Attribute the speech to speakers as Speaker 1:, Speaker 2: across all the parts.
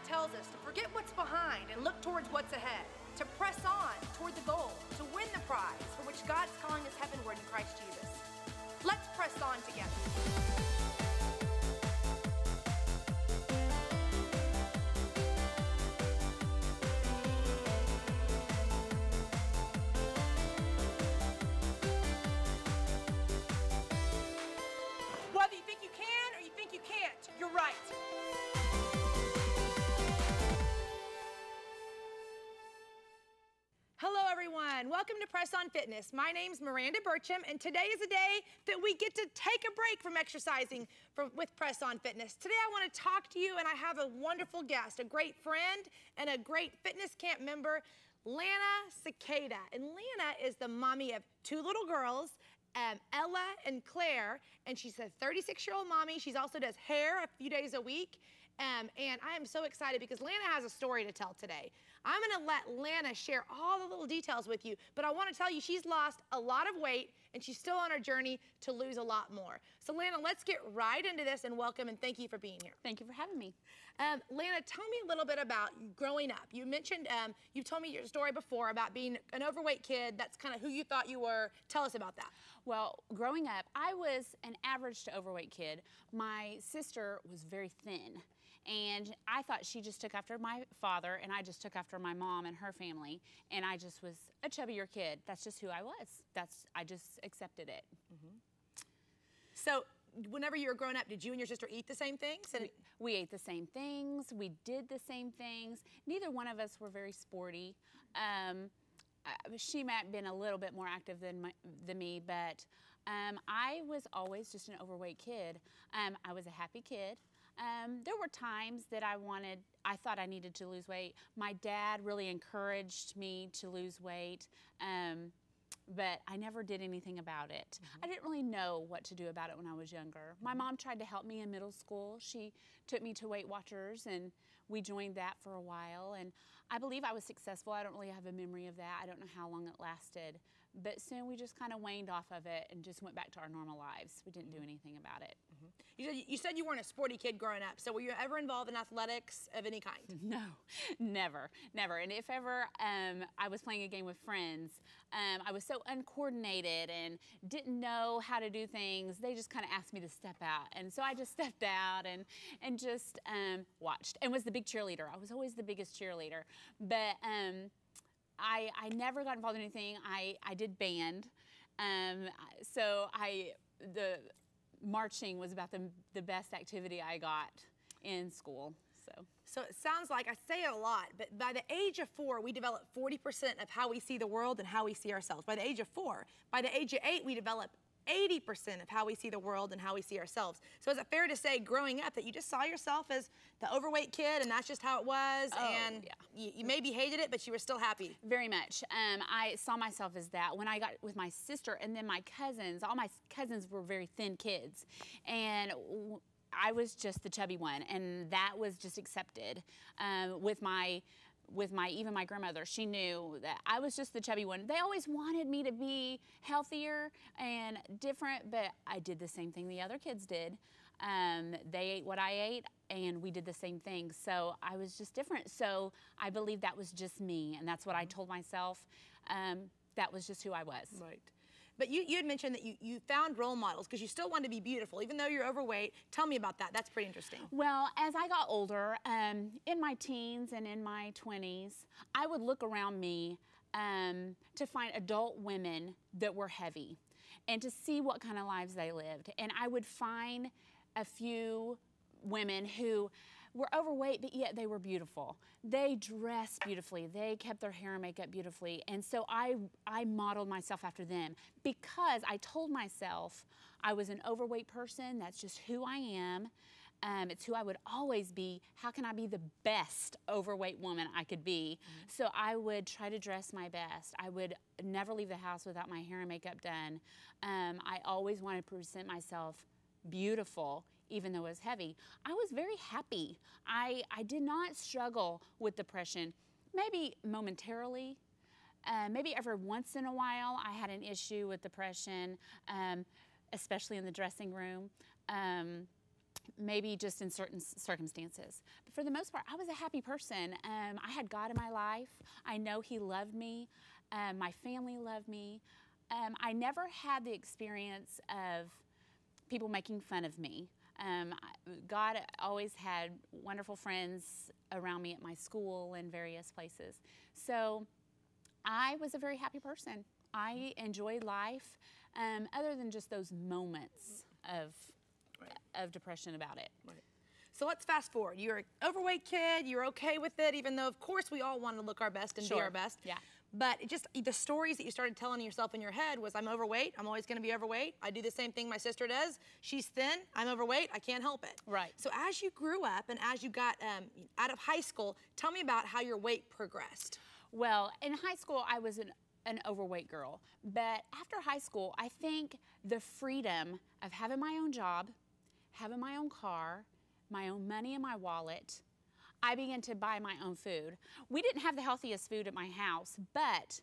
Speaker 1: tells us to forget what's behind and look towards what's ahead, to press on toward the goal, to win the prize for which God's calling us heavenward in Christ Jesus. Let's press on together. Whether you think you can or you think you can't, you're right. Hello everyone, welcome to Press On Fitness. My name's Miranda Burcham, and today is a day that we get to take a break from exercising with Press On Fitness. Today I want to talk to you, and I have a wonderful guest, a great friend and a great fitness camp member, Lana Cicada. And Lana is the mommy of two little girls, Ella and Claire, and she's a 36-year-old mommy. She also does hair a few days a week. And I am so excited because Lana has a story to tell today. I'm gonna let Lana share all the little details with you, but I wanna tell you she's lost a lot of weight and she's still on her journey to lose a lot more. So Lana, let's get right into this, and welcome and thank you for being here.
Speaker 2: Thank you for having me.
Speaker 1: Lana, tell me a little bit about growing up. You mentioned, you told me your story before about being an overweight kid. That's kind of who you thought you were. Tell us about that.
Speaker 2: Well, growing up, I was an average to overweight kid. My sister was very thin, and I thought she just took after my father, and I just took after my mom and her family, and I just was a chubbier kid. That's just who I was. I just accepted it.
Speaker 1: Mm-hmm. So whenever you were growing up, did you and your sister eat the same things? And
Speaker 2: we ate the same things. We did the same things. Neither one of us were very sporty. She might have been a little bit more active than me, but I was always just an overweight kid. I was a happy kid. There were times that I thought I needed to lose weight. My dad really encouraged me to lose weight, but I never did anything about it. Mm-hmm. I didn't really know what to do about it when I was younger. My mom tried to help me in middle school. She took me to Weight Watchers, and we joined that for a while, and I believe I was successful. I don't really have a memory of that. I don't know how long it lasted, but soon we just kind of waned off of it and just went back to our normal lives. We didn't do anything about it.
Speaker 1: Mm-hmm. You said you weren't a sporty kid growing up, so were you ever involved in athletics of any kind?
Speaker 2: No, never. And if ever I was playing a game with friends, I was so uncoordinated and didn't know how to do things. They just kind of asked me to step out, and so I just stepped out and just watched and was the big cheerleader. I was always the biggest cheerleader, but I never got involved in anything. I did band, so the marching was about the best activity I got in school.
Speaker 1: So it sounds like, I say it a lot, but by the age of 4, we develop 40% of how we see the world and how we see ourselves. By the age of 4. By the age of 8, we develop 80% of how we see the world and how we see ourselves. So is it fair to say, growing up, that you just saw yourself as the overweight kid and that's just how it was?
Speaker 2: Oh,
Speaker 1: and
Speaker 2: yeah.
Speaker 1: you maybe hated it, but you were still happy?
Speaker 2: Very much. I saw myself as that. When I got with my sister and then my cousins, all my cousins were very thin kids. And I was just the chubby one, and that was just accepted. With even my grandmother, she knew that I was just the chubby one. They always wanted me to be healthier and different, but I did the same thing the other kids did. They ate what I ate, and we did the same thing. So I was just different. So I believe that was just me, and that's what I told myself. That was just who I was.
Speaker 1: Right. But you had mentioned that you found role models because you still wanted to be beautiful, even though you're overweight. Tell me about that. That's pretty interesting.
Speaker 2: Well, as I got older, in my teens and in my 20s, I would look around me to find adult women that were heavy and to see what kind of lives they lived. And I would find a few women who were overweight, but yet they were beautiful. They dressed beautifully. They kept their hair and makeup beautifully. And so I modeled myself after them because I told myself I was an overweight person. That's just who I am. It's who I would always be. How can I be the best overweight woman I could be? Mm-hmm. So I would try to dress my best. I would never leave the house without my hair and makeup done. I always wanted to present myself beautiful, even though it was heavy. I was very happy. I did not struggle with depression, maybe momentarily. Maybe every once in a while I had an issue with depression, especially in the dressing room. maybe just in certain circumstances. But for the most part, I was a happy person. I had God in my life. I know He loved me. My family loved me. I never had the experience of people making fun of me. God always had wonderful friends around me at my school and various places. So I was a very happy person. I enjoyed life, other than just those moments of depression about it.
Speaker 1: Right. So let's fast forward. You're an overweight kid. You're okay with it, even though, of course, we all want to look our best and be our best.
Speaker 2: Yeah.
Speaker 1: But it just the stories that you started telling yourself in your head was, I'm overweight. I'm always going to be overweight. I do the same thing my sister does. She's thin. I'm overweight. I can't help it.
Speaker 2: Right.
Speaker 1: So as you grew up and as you got out of high school, tell me about how your weight progressed.
Speaker 2: Well, in high school, I was an overweight girl. But after high school, I think the freedom of having my own job, having my own car, my own money in my wallet, I began to buy my own food. We didn't have the healthiest food at my house, but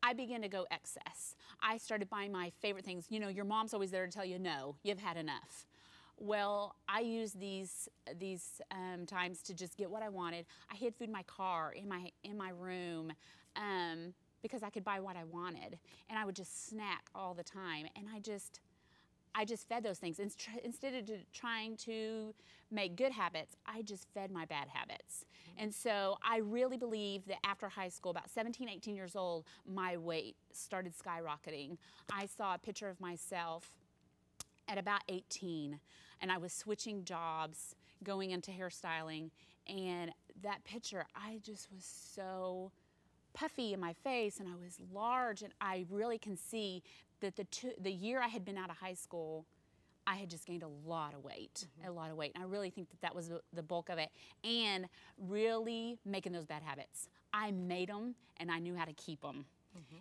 Speaker 2: I began to go excess. I started buying my favorite things. You know, your mom's always there to tell you, no, you've had enough. Well, I used these times to just get what I wanted. I hid food in my car, in my room, because I could buy what I wanted, and I would just snack all the time. And I just fed those things. Instead of trying to make good habits, I just fed my bad habits. And so I really believe that after high school, about 17, 18 years old, my weight started skyrocketing. I saw a picture of myself at about 18, and I was switching jobs, going into hairstyling, and that picture, I just was so puffy in my face, and I was large, and I really can see that the year I had been out of high school, I had just gained a lot of weight, and I really think that was the bulk of it, and really making those bad habits. I made them, and I knew how to keep them,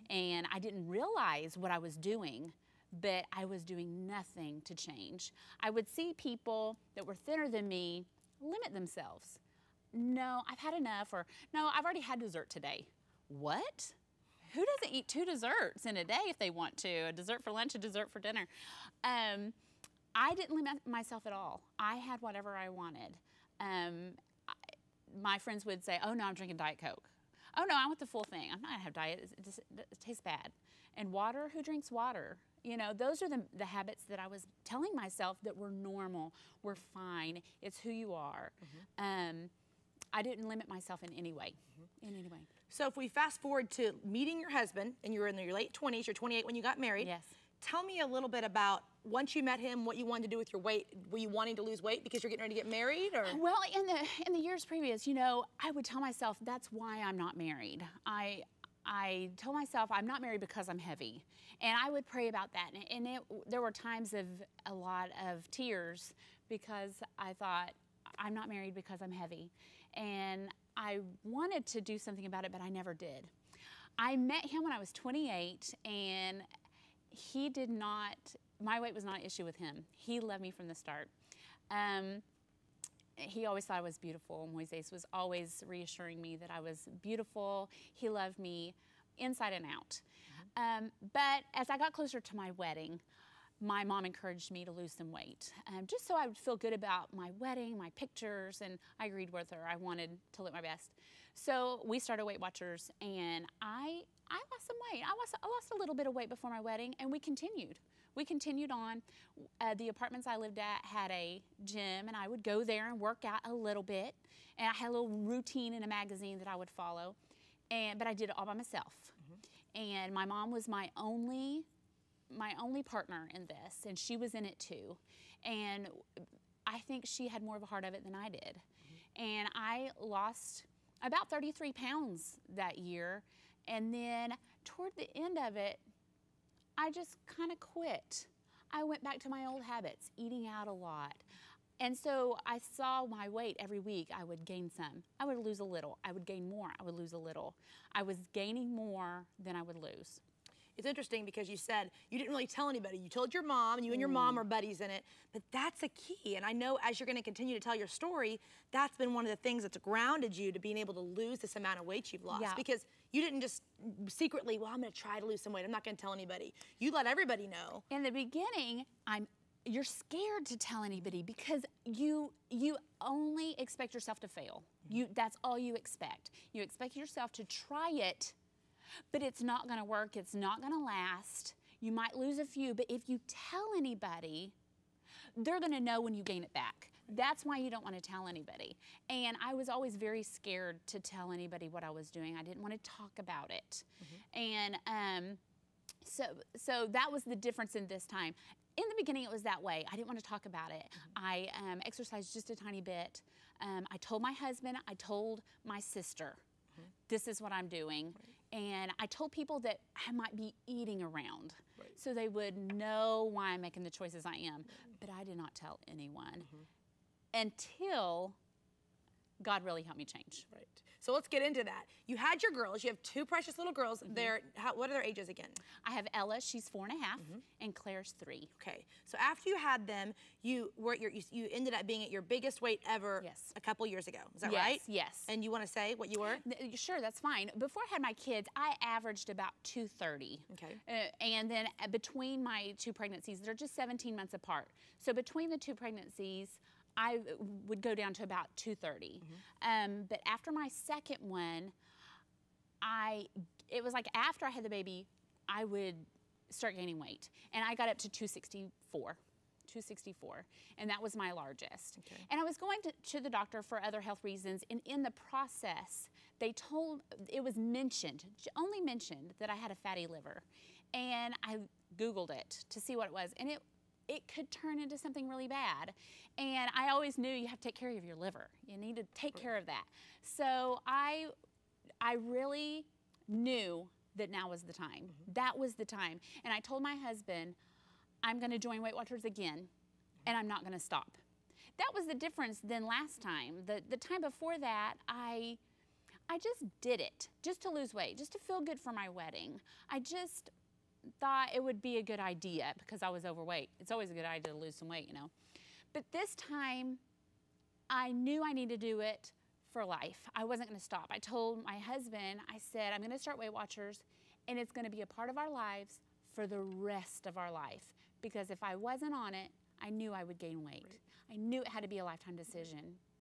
Speaker 2: and I didn't realize what I was doing, but I was doing nothing to change. I would see people that were thinner than me limit themselves. No, I've had enough, or no, I've already had dessert today. What? Who doesn't eat 2 desserts in a day if they want to? A dessert for lunch, a dessert for dinner. I didn't limit myself at all. I had whatever I wanted. My friends would say, oh no, I'm drinking Diet Coke. Oh no, I want the full thing. I'm not gonna have diet, it tastes bad. And water, who drinks water? You know, those are the habits that I was telling myself that were normal, were fine, it's who you are. I didn't limit myself in any way,
Speaker 1: So if we fast forward to meeting your husband, and you were in your late 20s, you're 28 when you got married.
Speaker 2: Yes.
Speaker 1: Tell me a little bit about, once you met him, what you wanted to do with your weight. Were you wanting to lose weight because you're getting ready to get married, or?
Speaker 2: Well, in the years previous, you know, I would tell myself that's why I'm not married. I told myself I'm not married because I'm heavy, and I would pray about that. And there were times of a lot of tears because I thought I'm not married because I'm heavy, and I wanted to do something about it, but I never did. I met him when I was 28, and he did not, my weight was not an issue with him. He loved me from the start. He always thought I was beautiful. Moises was always reassuring me that I was beautiful. He loved me inside and out. But as I got closer to my wedding, my mom encouraged me to lose some weight, just so I would feel good about my wedding, my pictures, and I agreed with her. I wanted to look my best. So we started Weight Watchers, and I lost some weight. I lost a little bit of weight before my wedding, and we continued. We continued on. The apartments I lived at had a gym, and I would go there and work out a little bit, and I had a little routine in a magazine that I would follow, but I did it all by myself. And my mom was my only partner in this, and she was in it too. And I think she had more of a heart of it than I did. And I lost about 33 pounds that year. And then toward the end of it, I just kind of quit. I went back to my old habits, eating out a lot. And so I saw my weight every week. I would gain some. I would lose a little. I would gain more. I would lose a little. I was gaining more than I would lose.
Speaker 1: It's interesting because you said you didn't really tell anybody. You told your mom, and you and your mom are buddies in it, but that's a key. And I know as you're going to continue to tell your story, that's been one of the things that's grounded you to being able to lose this amount of weight you've lost.
Speaker 2: Yeah.
Speaker 1: Because you didn't just secretly, well, I'm going to try to lose some weight. I'm not going to tell anybody. You let everybody know.
Speaker 2: In the beginning, I'm you're scared to tell anybody because you only expect yourself to fail. That's all you expect. You expect yourself to try it, but it's not gonna work, it's not gonna last. You might lose a few, but if you tell anybody, they're gonna know when you gain it back. That's why you don't want to tell anybody. And I was always very scared to tell anybody what I was doing. I didn't want to talk about it. And so that was the difference in this time. In the beginning, it was that way. I didn't want to talk about it. I exercised just a tiny bit. I told my husband, I told my sister, this is what I'm doing. And I told people that I might be eating around so they would know why I'm making the choices I am. But I did not tell anyone until God really helped me change.
Speaker 1: Right. So let's get into that. You had your girls. You have two precious little girls. What are their ages again?
Speaker 2: I have Ella, she's 4.5, and Claire's 3.
Speaker 1: Okay. So after you had them, you ended up being at your biggest weight ever a couple years ago. Is that right?
Speaker 2: Yes.
Speaker 1: And you want to say what you were?
Speaker 2: Sure, that's fine. Before I had my kids, I averaged about 230.
Speaker 1: Okay.
Speaker 2: And then between my 2 pregnancies, they're just 17 months apart. So between the 2 pregnancies, I would go down to about 230. But after my second one, it was like after I had the baby, I would start gaining weight. And I got up to 264. And that was my largest. And I was going to the doctor for other health reasons, and in the process, it was only mentioned that I had a fatty liver. And I Googled it to see what it was, and it could turn into something really bad. And I always knew you have to take care of your liver. You need to take care of that. So I really knew that now was the time. That was the time. And I told my husband, I'm gonna join Weight Watchers again, and I'm not gonna stop. That was the difference than last time. The time before that, I just did it, just to lose weight, just to feel good for my wedding. I just thought it would be a good idea because I was overweight. It's always a good idea to lose some weight, you know. But this time, I knew I needed to do it for life. I wasn't gonna stop. I told my husband, I said, I'm gonna start Weight Watchers, and it's gonna be a part of our lives for the rest of our life. Because if I wasn't on it, I knew I would gain weight. I knew it had to be a lifetime decision.